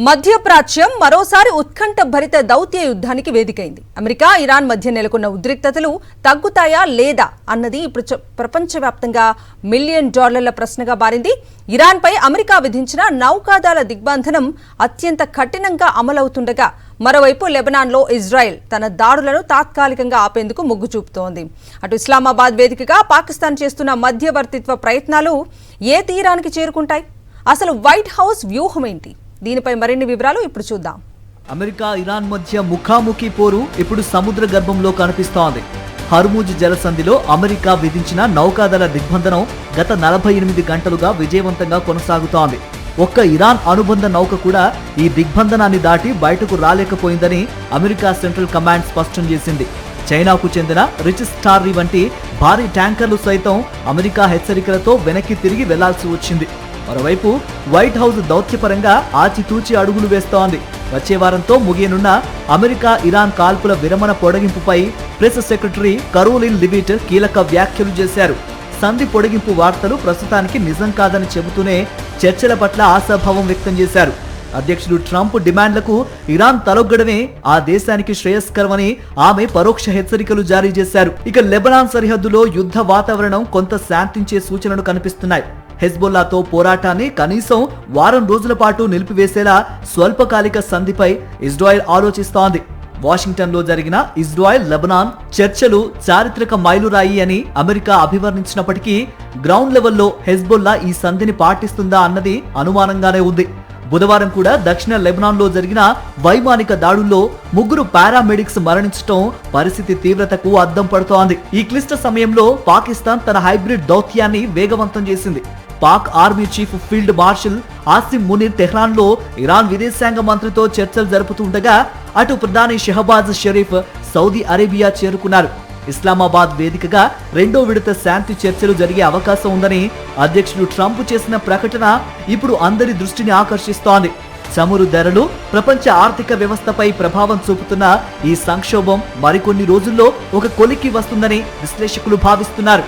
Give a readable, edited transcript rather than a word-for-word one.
మధ్యప్రాచ్యం మరోసారి ఉత్కంఠ భరిత దౌత్య యుద్ధానికి వేదికైంది. అమెరికా ఇరాన్ మధ్య నెలకొన్న ఉద్రిక్తతలు తగ్గుతాయా లేదా అన్నది ఇప్పుడు ప్రపంచవ్యాప్తంగా $1 మిలియన్ ప్రశ్నగా మారింది. ఇరాన్పై అమెరికా విధించిన నౌకాదళ దిగ్బంధనం అత్యంత కఠినంగా అమలవుతుండగా మరోవైపు లెబనాన్లో ఇజ్రాయెల్ తన దాడులను తాత్కాలికంగా ఆపేందుకు మొగ్గు చూపుతోంది. అటు ఇస్లామాబాద్ వేదికగా పాకిస్తాన్ చేస్తున్న మధ్యవర్తిత్వ ప్రయత్నాలు ఏ తీరానికి చేరుకుంటాయి? అసలు వైట్ హౌస్ వ్యూహం ఏంటి? దీనిపై మరిన్ని వివరాలు ఇప్పుడు చూద్దాం. అమెరికా ఇరాన్ మధ్య ముఖాముఖి పోరు ఇప్పుడు సముద్ర గర్భంలో కనిపిస్తోంది. హర్ముజ్ జలసంధిలో అమెరికా విధించిన నౌకాదళ దిగ్బంధనం గత 48 గంటలుగా విజయవంతంగా కొనసాగుతోంది. ఒక్క ఇరాన్ అనుబంధ నౌక కూడా ఈ దిగ్బంధనాన్ని దాటి బయటకు రాలేకపోయిందని అమెరికా సెంట్రల్ కమాండ్ స్పష్టం చేసింది. చైనాకు చెందిన రిచ్ స్టార్రీ వంటి భారీ ట్యాంకర్లు సైతం అమెరికా హెచ్చరికలతో వెనక్కి తిరిగి వెళ్లాల్సి వచ్చింది. మరోవైపు వైట్ హౌస్ దౌత్యపరంగా ఆచితూచి అడుగులు వేస్తోంది. వచ్చే వారంతో ముగియనున్న అమెరికా ఇరాన్ కాల్పుల విరమణ పొడిగింపుపై ప్రెస్ సెక్రటరీ కరోలిన్ లివిట్ కీలక వ్యాఖ్యలు చేశారు. సంధి పొడిగింపు వార్తలు ప్రస్తుతానికి నిజం కాదని చెబుతూనే చర్చల పట్ల ఆశాభావం వ్యక్తం చేశారు. అధ్యక్షుడు ట్రంప్ డిమాండ్లకు ఇరాన్ తలొగ్గడమే ఆ దేశానికి శ్రేయస్కరమని ఆమె పరోక్ష హెచ్చరికలు జారీ చేశారు. ఇక లెబనాన్ సరిహద్దులో యుద్ధ వాతావరణం కొంత శాంతించే సూచనలు కనిపిస్తున్నాయి. హెజ్బొల్లాతో పోరాటాన్ని కనీసం వారం రోజుల పాటు నిలిపివేసేలా స్వల్పకాలిక సంధిపై ఇజ్రాయెల్ ఆలోచిస్తోంది. వాషింగ్టన్లో జరిగిన ఇజ్రాయెల్ లెబనాన్ చర్చలు చారిత్రక మైలురాయి అని అమెరికా అభివర్ణించినప్పటికీ గ్రౌండ్ లెవెల్లో హెజ్బొల్లా ఈ సంధిని పాటిస్తుందా అన్నది అనుమానంగానే ఉంది. బుధవారం కూడా దక్షిణ లెబనాన్లో జరిగిన వైమానిక దాడుల్లో 3 పారామెడిక్స్ మరణించడం పరిస్థితి తీవ్రతకు అద్దం పడుతోంది. ఈ క్లిష్ట సమయంలో పాకిస్తాన్ తన హైబ్రిడ్ దౌత్యాన్ని వేగవంతం చేసింది. Pak army chief field marshal Asim Munir టెహ్రాన్లో ఇరాన్ విదేశాంగ మంత్రితో చర్చలు జరుపుతుండగా అటు ప్రధాని షెహబాజ్ షరీఫ్ సౌదీ అరేబియా చేరుకున్నారు. ఇస్లామాబాద్ వేదికగా 2వ విడత శాంతి చర్చలు జరిగే అవకాశం ఉందని అధ్యక్షుడు ట్రంప్ చేసిన ప్రకటన ఇప్పుడు అందరి దృష్టిని ఆకర్షిస్తోంది. చమురు ధరలు ప్రపంచ ఆర్థిక వ్యవస్థపై ప్రభావం చూపుతున్న ఈ సంక్షోభం మరికొన్ని రోజుల్లో ఒక కొలిక్కి వస్తుందని విశ్లేషకులు భావిస్తున్నారు.